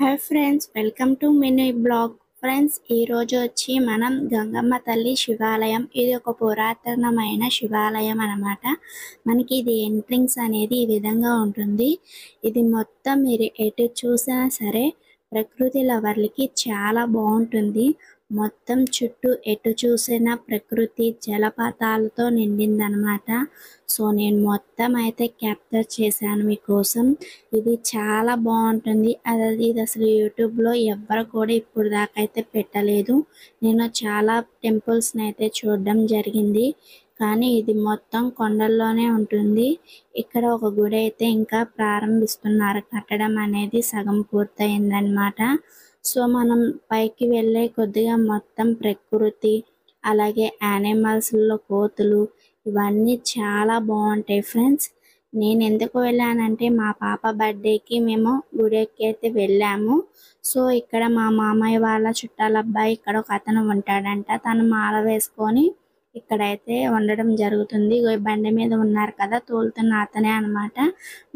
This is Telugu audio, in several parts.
Hi friends, welcome to mini blog. Friends, ఈరోజు వచ్చి మనం గంగమ్మ తల్లి శివాలయం. ఇది ఒక పురాతనమైన శివాలయం అన్నమాట. మనకి ఇది ఎంట్రింగ్స్ అనేది ఈ విధంగా ఉంటుంది. ఇది మొత్తం మీరు ఎటు చూసినా సరే ప్రకృతి లవర్లకి చాలా బాగుంటుంది. మొత్తం చుట్టూ ఎటు చూసినా ప్రకృతి జలపాతాలతో నిండిందనమాట. సో నేను మొత్తం అయితే క్యాప్చర్ చేశాను మీకోసం. ఇది చాలా బాగుంటుంది. ఇది అసలు యూట్యూబ్లో ఎవ్వరు కూడా ఇప్పుడు దాకా అయితే పెట్టలేదు. నేను చాలా టెంపుల్స్ని అయితే చూడడం జరిగింది, కానీ ఇది మొత్తం కొండల్లోనే ఉంటుంది. ఇక్కడ ఒక గుడి అయితే ఇంకా ప్రారంభిస్తున్నారు, కట్టడం అనేది సగం పూర్తయిందనమాట. సో మనం పైకి వెళ్ళే కొద్దిగా మొత్తం ప్రకృతి, అలాగే యానిమల్స్లో కోతులు, ఇవన్నీ చాలా బాగుంటాయి ఫ్రెండ్స్. నేను ఎందుకు వెళ్ళానంటే మా పాప బర్త్డేకి మేము గుడికి అయితే వెళ్ళాము. సో ఇక్కడ మా మామయ్య వాళ్ళ చుట్టాల అబ్బాయి ఇక్కడ ఒక అతను ఉంటాడంట. తను మాల వేసుకొని ఇక్కడైతే ఉండడం జరుగుతుంది. బండి మీద ఉన్నారు కదా, తోలుతున్న అతనే అనమాట.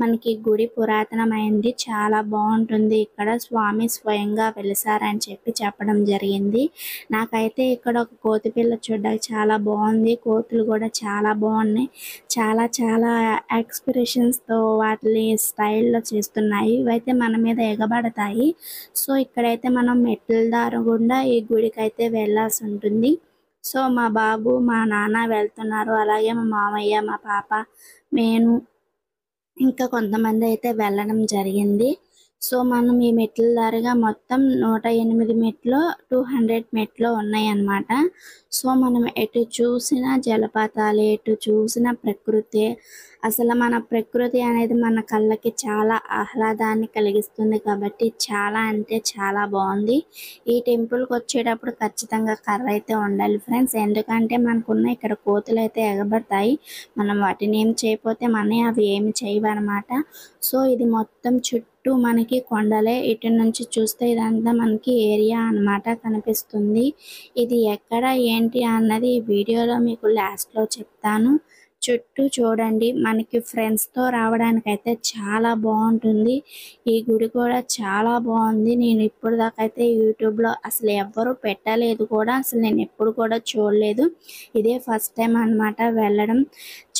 మనకి గుడి పురాతనమైంది, చాలా బాగుంటుంది. ఇక్కడ స్వామి స్వయంగా వెలిసారని చెప్పడం జరిగింది. నాకైతే ఇక్కడ ఒక కోతి పిల్ల చూడడానికి చాలా బాగుంది. కోతులు కూడా చాలా బాగున్నాయి. చాలా చాలా ఎక్స్ప్రెషన్స్తో వాటిని స్టైల్లో చేస్తున్నాయి. ఇవైతే మన మీద ఎగబడతాయి. సో ఇక్కడైతే మనం మెట్ల దారి గుండా ఈ గుడికి అయితే వెళ్ళాల్సి ఉంటుంది. సో మా బాబు మా నాన్న వెళ్తున్నారు, అలాగే మా మామయ్య, మా పాప, నేను ఇంకా కొంతమంది అయితే వెళ్ళడం జరిగింది. సో మనం ఈ మెట్ల దారిగా మొత్తం 108 మెట్లు, 200 మెట్లు ఉన్నాయి అన్నమాట. సో మనం ఎటు చూసినా జలపాతాలు, ఎటు చూసినా ప్రకృతి. అసలు మన ప్రకృతి అనేది మన కళ్ళకి చాలా ఆహ్లాదాన్ని కలిగిస్తుంది, కాబట్టి చాలా అంటే చాలా బాగుంది. ఈ టెంపుల్కి వచ్చేటప్పుడు ఖచ్చితంగా కర్ర అయితే ఉండాలి ఫ్రెండ్స్, ఎందుకంటే మనకున్న ఇక్కడ కోతులు అయితే ఎగబడతాయి. మనం వాటిని ఏం చేయకపోతే అవి ఏమి చేయవన్నమాట. సో ఇది మొత్తం చుట్టూ మనకి కొండలే. ఇటు నుంచి చూస్తే ఇదంతా మనకి ఏరియా అన్నమాట కనిపిస్తుంది. ఇది ఎక్కడ ఏంటి అన్నది ఈ వీడియోలో మీకు లాస్ట్లో చెప్తాను. చుట్టూ చూడండి, మనకి ఫ్రెండ్స్తో రావడానికి అయితే చాలా బాగుంటుంది. ఈ గుడి కూడా చాలా బాగుంది. నేను ఇప్పుడు దాకా అయితే యూట్యూబ్లో అసలు ఎవ్వరూ పెట్టలేదు కూడా, అసలు నేను ఎప్పుడు కూడా చూడలేదు. ఇదే ఫస్ట్ టైం అన్నమాట వెళ్ళడం.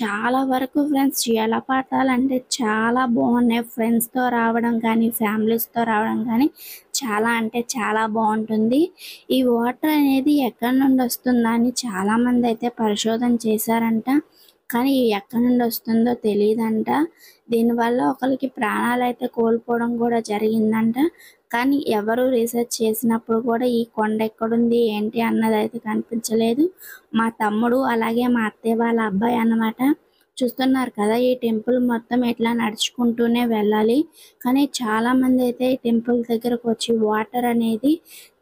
చాలా వరకు ఫ్రెండ్స్ జలపాతాలు అంటే చాలా బాగున్నాయి. ఫ్రెండ్స్తో రావడం కానీ, ఫ్యామిలీస్తో రావడం కానీ చాలా అంటే చాలా బాగుంటుంది. ఈ వాటర్ అనేది ఎక్కడి నుండి వస్తుందా అని చాలామంది అయితే పరిశోధన చేశారంట, కానీ ఎక్కడి నుండి వస్తుందో తెలియదంట. దీనివల్ల ఒకరికి ప్రాణాలు అయితే కోల్పోవడం కూడా జరిగిందంట. కానీ ఎవరు రీసెర్చ్ చేసినప్పుడు కూడా ఈ కొండ ఎక్కడుంది ఏంటి అన్నది అయితే కనిపించలేదు. మా తమ్ముడు అలాగే మా అత్తయ్య వాళ్ళ అబ్బాయి అన్నమాట. చూస్తున్నారు కదా, ఈ టెంపుల్ మొత్తం ఇట్లా నడుచుకుంటూనే వెళ్ళాలి. కానీ చాలామంది అయితే ఈ టెంపుల్ దగ్గరకు వచ్చి వాటర్ అనేది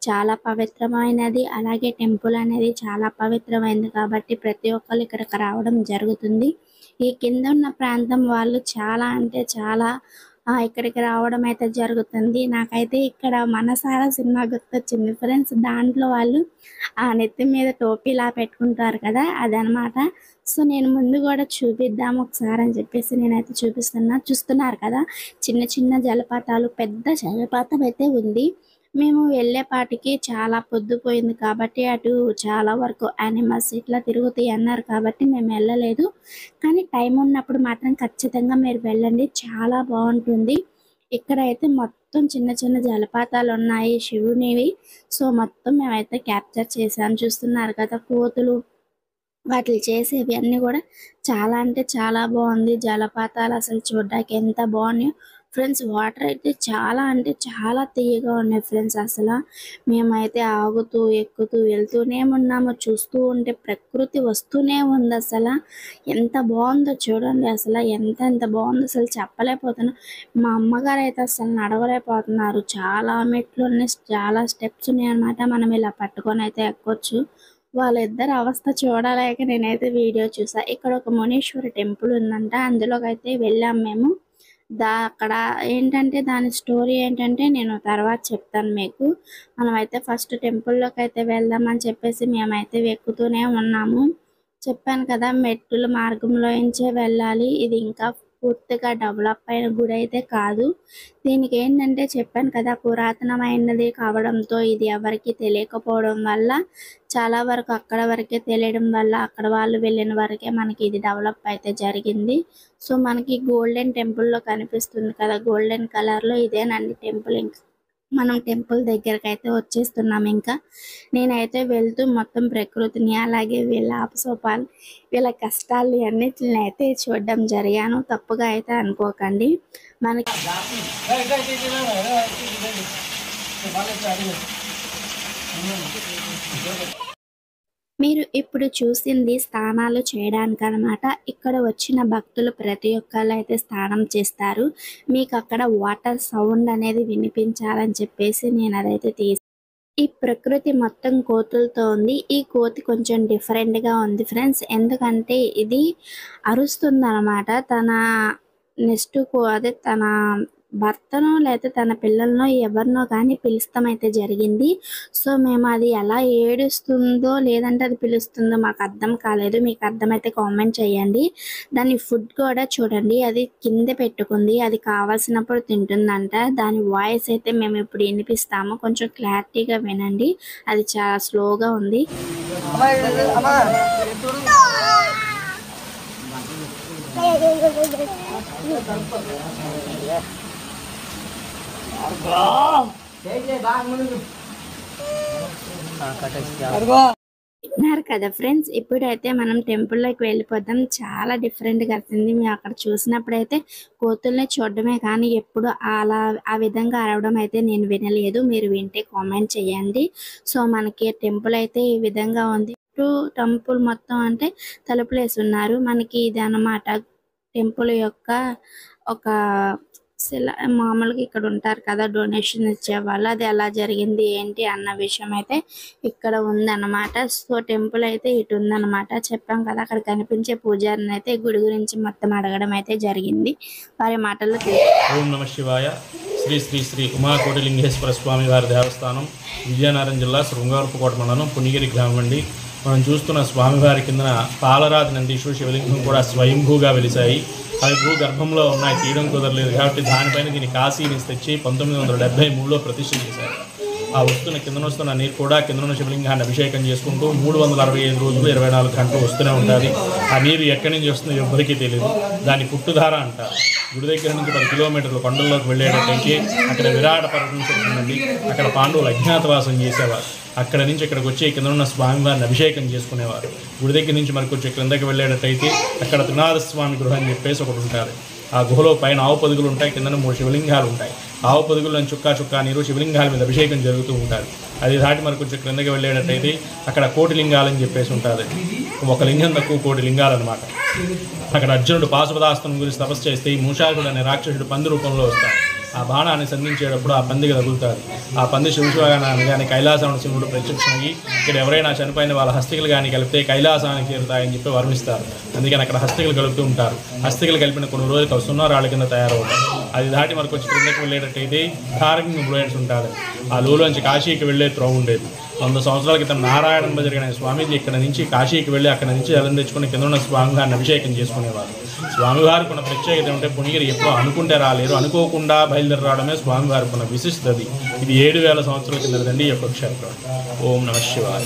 చాలా పవిత్రమైనది, అలాగే టెంపుల్ అనేది చాలా పవిత్రమైనది కాబట్టి ప్రతి ఒక్కరు ఇక్కడికి రావడం జరుగుతుంది. ఈ కింద ఉన్న ప్రాంతం వాళ్ళు చాలా అంటే చాలా ఇక్కడికి రావడం అయితే జరుగుతుంది. నాకైతే ఇక్కడ మనసారా సినిమా గుర్తొచ్చింది ఫ్రెండ్స్. దాంట్లో వాళ్ళు ఆ నెత్తి మీద టోపీలా పెట్టుకుంటారు కదా, అదనమాట. సో నేను ముందు కూడా చూపిద్దాము ఒకసారి అని చెప్పేసి నేనైతే చూస్తున్నారు కదా, చిన్న చిన్న జలపాతాలు, పెద్ద జలపాతం అయితే ఉంది. మేము వెళ్ళేపాటికి చాలా పొద్దుపోయింది కాబట్టి అటు చాలా వరకు యానిమల్స్ ఇట్లా తిరుగుతాయి అన్నారు కాబట్టి మేము వెళ్ళలేదు. కానీ టైం ఉన్నప్పుడు మాత్రం ఖచ్చితంగా మీరు వెళ్ళండి, చాలా బాగుంటుంది. ఇక్కడైతే మొత్తం చిన్న చిన్న జలపాతాలు ఉన్నాయి శివునివి. సో మొత్తం మేమైతే క్యాప్చర్ చేసాం. చూస్తున్నారు కదా, కోతులు వాటిని చేసేవి అన్నీ కూడా చాలా అంటే చాలా బాగుంది. జలపాతాలు అసలు చూడడానికి ఎంత బాగున్నాయో ఫ్రెండ్స్. వాటర్ అయితే చాలా అంటే చాలా తీయగా ఉన్నాయి ఫ్రెండ్స్. అసలు మేమైతే ఆగుతూ ఎక్కుతూ వెళ్తూనే ఉన్నాము. చూస్తూ ఉంటే ప్రకృతి వస్తూనే ఉంది. అసలు ఎంత బాగుందో చూడండి, అసలు ఎంత బాగుందో అసలు చెప్పలేకపోతున్నాను. మా అమ్మగారు అయితే అసలు నడవలేకపోతున్నారు. చాలా మెట్లు ఉన్నాయి, చాలా స్టెప్స్ ఉన్నాయి అన్నమాట. మనం ఇలా పట్టుకొని అయితే ఎక్కొచ్చు. వాళ్ళిద్దరు అవస్థ చూడలేక నేనైతే వీడియో చూసా. ఇక్కడ ఒక మునీశ్వరి టెంపుల్ ఉందంట, అందులోకి అయితే వెళ్ళాం మేము. అక్కడ ఏంటంటే దాని స్టోరీ ఏంటంటే నేను తర్వాత చెప్తాను మీకు. మనమైతే ఫస్ట్ టెంపుల్లోకి అయితే వెళ్దామని చెప్పేసి మేమైతే ఎక్కుతూనే ఉన్నాము. చెప్పాను కదా, మెట్టుల మార్గంలో నుంచే వెళ్ళాలి. ఇది ఇంకా పూర్తిగా డెవలప్ అయిన గుడి అయితే కాదు. దీనికి ఏంటంటే చెప్పాను కదా, పురాతనమైనది కావడంతో ఇది ఎవరికి తెలియకపోవడం వల్ల చాలా వరకు అక్కడ వరకే తెలియడం వల్ల అక్కడ వాళ్ళు వెళ్ళిన వరకే మనకి ఇది డెవలప్ అయితే జరిగింది. సో మనకి గోల్డెన్ టెంపుల్లో కనిపిస్తుంది కదా, గోల్డెన్ కలర్లో ఇదేనండి టెంపుల్. మనం టెంపుల్ దగ్గరకు అయితే వచ్చేస్తున్నాం. ఇంకా నేనైతే వెళ్తూ మొత్తం ప్రకృతిని అలాగే వీళ్ళ అపసోపాలు వీళ్ళ కష్టాలు అన్నిటిని అయితే చూడడం జరిగాను. తప్పుగా అయితే అనుకోకండి. మనకి మీరు ఇప్పుడు చూసింది స్నానాలు చేయడానికి అనమాట. ఇక్కడ వచ్చిన భక్తులు ప్రతి ఒక్కళ్ళు అయితే స్నానం చేస్తారు. మీకు అక్కడ వాటర్ సౌండ్ అనేది వినిపించాలని చెప్పేసి నేను అదైతే ఈ ప్రకృతి మొత్తం కోతులతో ఉంది. ఈ కోతి కొంచెం డిఫరెంట్గా ఉంది ఫ్రెండ్స్. ఎందుకంటే ఇది అరుస్తుంది అనమాట. తన నెక్స్ట్ అదే తన భర్తనో లేకపోతే తన పిల్లలనో ఎవరినో కానీ పిలుస్తామైతే జరిగింది. సో మేము అది ఎలా ఏడుస్తుందో లేదంటే అది పిలుస్తుందో మాకు అర్థం కాలేదు. మీకు అర్థమైతే కామెంట్ చేయండి. దాని ఫుడ్ కూడా చూడండి, అది కింద పెట్టుకుంది. అది కావాల్సినప్పుడు తింటుందంట. దాని వాయిస్ అయితే మేము ఇప్పుడు వినిపిస్తాము, కొంచెం క్లారిటీగా వినండి. అది చాలా స్లోగా ఉంది. విన్నారు కదా ఫ్రెండ్స్. ఇప్పుడైతే మనం టెంపుల్లోకి వెళ్ళిపోదాం. చాలా డిఫరెంట్గా వచ్చింది. మేము అక్కడ చూసినప్పుడైతే కోతుల్ని చూడడమే కానీ ఎప్పుడు అలా ఆ విధంగా అరవడం అయితే నేను వినలేదు. మీరు వింటే కామెంట్ చేయండి. సో మనకి టెంపుల్ అయితే ఈ విధంగా ఉంది. టెంపుల్ మొత్తం అంటే తలుపులు వేసి ఉన్నారు. మనకి ఇది అన్నమాట టెంపుల్ యొక్క ఒక మామూలుగా ఇక్కడ ఉంటారు కదా డొనేషన్ ఇచ్చేవాళ్ళు, అది ఎలా జరిగింది ఏంటి అన్న విషయం అయితే ఇక్కడ ఉందన్నమాట. సో టెంపుల్ అయితే ఇటు ఉందన్నమాట. చెప్పాం కదా, అక్కడ కనిపించే పూజారిని అయితే గుడి గురించి మొత్తం అడగడం అయితే జరిగింది. వారి మాటల్లో ఓం నమ శివాయ. శ్రీ శ్రీ శ్రీ ఉమాకోటిలింగేశ్వర స్వామి వారి దేవస్థానం, విజయనగరం జిల్లా శృంగారపుకోట మండలం పుణ్యగిరి గ్రామం అండి. మనం చూస్తున్న స్వామివారి కిందన పాలరాతి నందీశ్వరుడు శివలింగం కూడా స్వయంభూగా వెలిశాయి. అవి భూ గర్భంలో ఉన్నాయి, తీయడం కుదరలేదు కాబట్టి దానిపైన దీన్ని కాశీ నుంచి తెచ్చి 1973లో ప్రతిష్ఠ చేశారు. ఆ కిందన వస్తున్న నీరు కూడా కిందనున్న శివలింగాన్ని అభిషేకం చేసుకుంటూ 365 రోజులు 24 గంటలు వస్తూనే ఉంటుంది. ఆ నీరు ఎక్కడి నుంచి వస్తుందో ఎవ్వరికీ తెలియదు. దాన్ని పుట్టుధార అంటారు. గుడి దగ్గర నుంచి 10 కిలోమీటర్లు కొండల్లోకి వెళ్ళేటట్టయితే అక్కడ విరాట పర్వతం ఉంటుందండి. అక్కడ పాండవులు అజ్ఞాతవాసం చేసేవారు. అక్కడ నుంచి ఇక్కడికి వచ్చి కిందనున్న స్వామివారిని అభిషేకం చేసుకునేవారు. గుడి దగ్గర నుంచి మరి కొంచెం క్రిందకి వెళ్ళేటట్టయితే అక్కడ త్రినాథ స్వామి గృహం అని చెప్పేసి ఒకటి ఉంటుంది. ఆ గుహలో పైన ఆవు పొదుగులు ఉంటాయి, కిందన 3 శివలింగాలు ఉంటాయి. ఆవు పొదుగుల్లో చుక్కా నీరు శివలింగాల మీద అభిషేకం జరుగుతూ ఉంటుంది. అది దాటి మరి కొంచెం క్రిందకి వెళ్ళేటట్టయితే అక్కడ కోటిలింగాలని చెప్పేసి ఉంటుంది. ఒక లింగం తక్కువ కోటి లింగాలు అనమాట. అక్కడ అర్జునుడు పాశుపదాస్త్రం గురించి తపస్సు చేస్తే ఈ మూషాకుడు అనే రాక్షసుడు పంది రూపంలో వస్తాడు. ఆ బాణాన్ని సంధించేటప్పుడు ఆ పందికి తగులుతారు. ఆ పంది శివశివాన్ని కానీ కైలాసం శివుడు ప్రత్యక్షమయ్యి ఇక్కడ ఎవరైనా చనిపోయిన వాళ్ళ హస్తికలు కానీ కలిపితే కైలాసానికి చేరుతాయని చెప్పి వర్ణిస్తారు. అందుకని అక్కడ హస్తికలు కలుపుతూ ఉంటారు. హస్తికలు కలిపిన కొన్ని రోజులకు సున్నారాళ్ళ కింద తయారవుతారు. అది దాటి మనకు వచ్చి క్రిందకి వెళ్ళేటట్టయితే ధారకింగ్ బ్లోయడ్స్ ఉంటుంది. ఆ లోలోంచి కాశీకి వెళ్ళే త్రోవ ఉండేది. 100 సంవత్సరాల క్రితం నారాయణ జరిగిన స్వామీజీ ఇక్కడ నుంచి కాశీకి వెళ్ళి అక్కడ నుంచి జలం తెచ్చుకుని కింద ఉన్న స్వామివారిని అభిషేకం చేసుకునేవారు. స్వామివారికి ఉన్న ప్రత్యేకత ఉంటే పుణ్యగిరి ఎప్పుడో అనుకుంటే రాలేరు, అనుకోకుండా బయలుదేరి రావడమే స్వామివారికి ఉన్న విశిష్టది. ఇది 7000 సంవత్సరాల కిందదండి ఈ యొక్క క్షేత్రం. ఓం నమ శివాయ.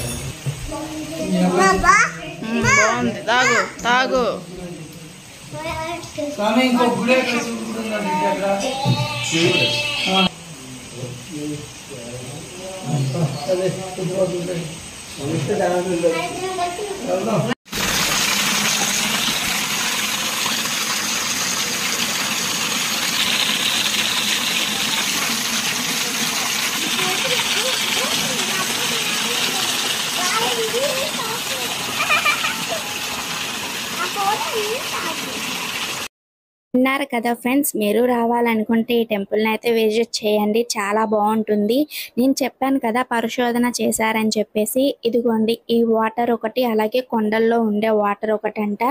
విన్నారు కదా ఫ్రెండ్స్, మీరు రావాలనుకుంటే ఈ టెంపుల్ని అయితే విజిట్ చేయండి, చాలా బాగుంటుంది. నేను చెప్పాను కదా పరిశోధన చేశారని చెప్పేసి. ఇదిగోండి ఈ వాటర్ ఒకటి, అలాగే కొండల్లో ఉండే వాటర్ ఒకటి అంట.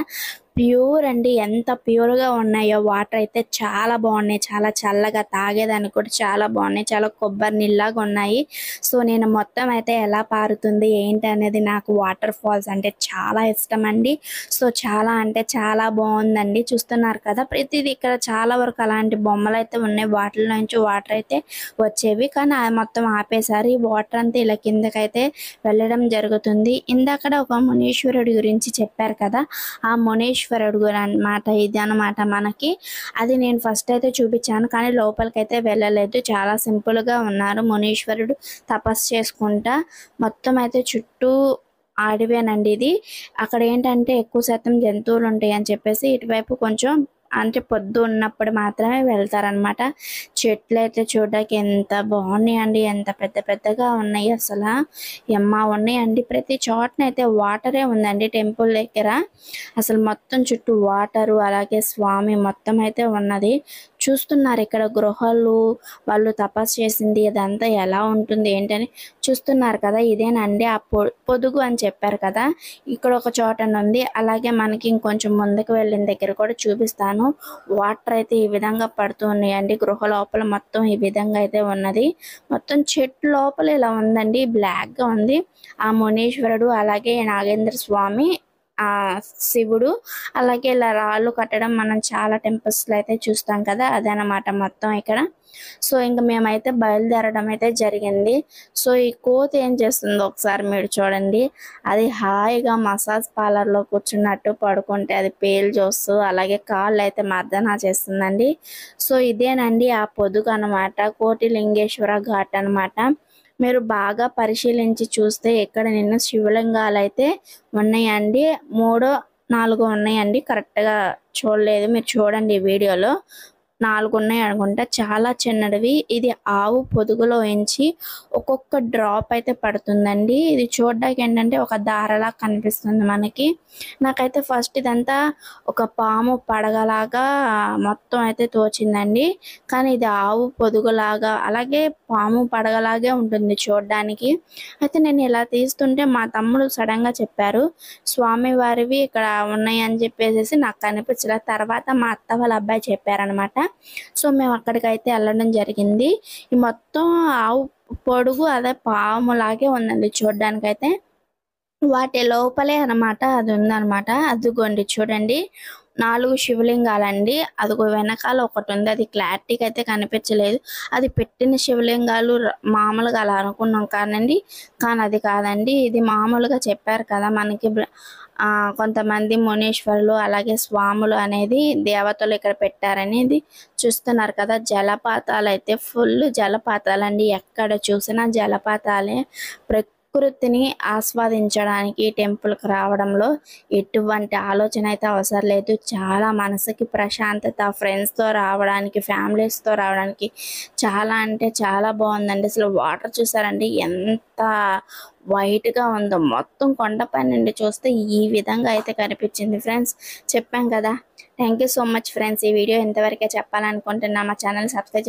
ప్యూర్ అండి. ఎంత ప్యూర్‌గా ఉన్నాయో వాటర్ అయితే చాలా బాగున్నాయి. చాలా చల్లగా తాగేదానికి కూడా చాలా బాగున్నాయి. చాలా కొబ్బరి నీళ్ళలాగా ఉన్నాయి. సో నేను మొత్తం అయితే ఎలా పారుతుంది ఏంటి అనేది నాకు వాటర్ ఫాల్స్ అంటే చాలా ఇష్టం అండి. సో చాలా అంటే చాలా బాగుందండి. చూస్తున్నారు కదా ప్రతిదీ ఇక్కడ చాలా వరకు అలాంటి బొమ్మలు అయితే ఉన్నాయి. వాటిలో నుంచి వాటర్ అయితే వచ్చేవి. కానీ మొత్తం ఆపేశారు. ఈ వాటర్ అంతా ఇలా కిందకైతే వెళ్ళడం జరుగుతుంది. ఇందాకడ ఒక మునీశ్వరుడి గురించి చెప్పారు కదా, ఆ మునీశ్వరుడు అన్నమాట ఇది అన్నమాట మనకి. అది నేను ఫస్ట్ అయితే చూపించాను కానీ లోపలికైతే వెళ్ళలేదు. చాలా సింపుల్ గా ఉన్నారు మునీశ్వరుడు తపస్సు చేసుకుంటా. మొత్తం అయితే చుట్టూ అడవేనండి ఇది. అక్కడ ఏంటంటే ఎక్కువ శాతం జంతువులు ఉంటాయి అని చెప్పేసి ఇటువైపు కొంచెం అంటే పొద్దు ఉన్నప్పుడు మాత్రమే వెళ్తారనమాట. చెట్లు అయితే చూడడానికి ఎంత బాగున్నాయండి. ఎంత పెద్ద పెద్దగా ఉన్నాయి. అసలు ఎమ్మ ఉన్నాయండి. ప్రతి చోటనైతే వాటరే ఉందండి టెంపుల్ దగ్గర. అసలు మొత్తం చుట్టూ వాటరు అలాగే స్వామి మొత్తం అయితే ఉన్నది. చూస్తున్నారు ఇక్కడ గృహాలు వాళ్ళు తపస్సు చేసింది ఇదంతా ఎలా ఉంటుంది ఏంటని చూస్తున్నారు కదా. ఇదేనండి ఆ పొదుగు అని చెప్పారు కదా, ఇక్కడ ఒక చోట ఉంది. అలాగే మనకి ఇంకొంచెం ముందుకు వెళ్ళిన దగ్గర కూడా చూపిస్తాను. వాటర్ అయితే ఈ విధంగా పడుతూ ఉన్నాయండి. గృహ లోపల మొత్తం ఈ విధంగా అయితే ఉన్నది. మొత్తం చెట్టు లోపల ఇలా ఉందండి. బ్లాక్ గా ఉంది. ఆ మునీశ్వరుడు అలాగే నాగేంద్ర స్వామి ఆ శివుడు అలాగే ఇలా రాళ్ళు కట్టడం మనం చాలా టెంపుల్స్ లో అయితే చూస్తాం కదా, అదనమాట మొత్తం ఇక్కడ. సో ఇంకా మేమైతే బయలుదేరడం అయితే జరిగింది. సో ఈ కోతి ఏం చేస్తుందో ఒకసారి మీరు చూడండి. అది హాయిగా మసాజ్ పార్లర్ లో కూర్చున్నట్టు పడుకుంటే అది పేలు చూస్తూ అలాగే కాళ్ళు అయితే మర్దన చేస్తుందండి. సో ఇదేనండి ఆ పొదుగు అనమాట. కోటిలింగేశ్వర ఘాట్ అనమాట. మీరు బాగా పరిశీలించి చూస్తే ఇక్కడ నిన్న శివలింగాలు అయితే ఉన్నాయండి. 3, 4 ఉన్నాయండి. కరెక్ట్ గా చూడలేదు, మీరు చూడండి వీడియోలో. 4 ఉన్నాయి అనుకుంటా. చాలా చిన్నవి. ఇది ఆవు పొదుగులో ఎంచి ఒక్కొక్క డ్రాప్ అయితే పడుతుందండి. ఇది చూడడానికి ఏంటంటే ఒక దారలా కనిపిస్తుంది మనకి. నాకైతే ఫస్ట్ ఇదంతా ఒక పాము పడగలాగా మొత్తం అయితే తోచిందండి. కానీ ఇది ఆవు పొదుగులాగా అలాగే పాము పడగలాగే ఉంటుంది చూడడానికి. అయితే నేను ఇలా తీస్తుంటే మా తమ్ముడు సడన్ గా చెప్పారు స్వామి వారివి ఇక్కడ ఉన్నాయి అని చెప్పేసి. నాకు కనిపించలే. తర్వాత మా అత్త వాళ్ళ అబ్బాయి చెప్పారనమాట. సో మేము అక్కడికైతే వెళ్ళడం జరిగింది. ఈ మొత్తం ఆవు పొడుగు అదే పాము లాగే ఉందండి చూడడానికైతే. వాటి లోపలే అనమాట అది ఉందన్నమాట. అదిగోండి చూడండి 4 శివలింగాలండి. అదిగో వెనకాల ఒకటి ఉంది. అది క్లారిటీగా అయితే కనిపించలేదు. అది పెట్టిన శివలింగాలు మామూలుగా అలా అనుకున్నాం కానండి, కానీ అది కాదండి. ఇది మామూలుగా చెప్పారు కదా మనకి కొంతమంది మునీశ్వరులు అలాగే స్వాములు అనేది దేవతలు ఇక్కడ పెట్టారనేది చూస్తున్నారు కదా. జలపాతాలు అయితే ఫుల్ జలపాతాలండి. ఎక్కడ చూసినా జలపాతాలే. ప్రకృతిని ఆస్వాదించడానికి టెంపుల్కి రావడంలో ఎటువంటి ఆలోచన అయితే అవసరం లేదు. చాలా మనసుకి ప్రశాంతత. ఫ్రెండ్స్తో రావడానికి ఫ్యామిలీస్తో రావడానికి చాలా అంటే చాలా బాగుందండి. అసలు వాటర్ చూసారండి ఎంత వైట్గా ఉందో. మొత్తం కొండపై నుండి చూస్తే ఈ విధంగా అయితే కనిపించింది ఫ్రెండ్స్. చెప్పాం కదా. Thank you so much friends. ఈ వీడియో ఇంతవరకే చెప్పాలనుకుంటున్నా. మా ఛానల్ సబ్స్క్రైబ్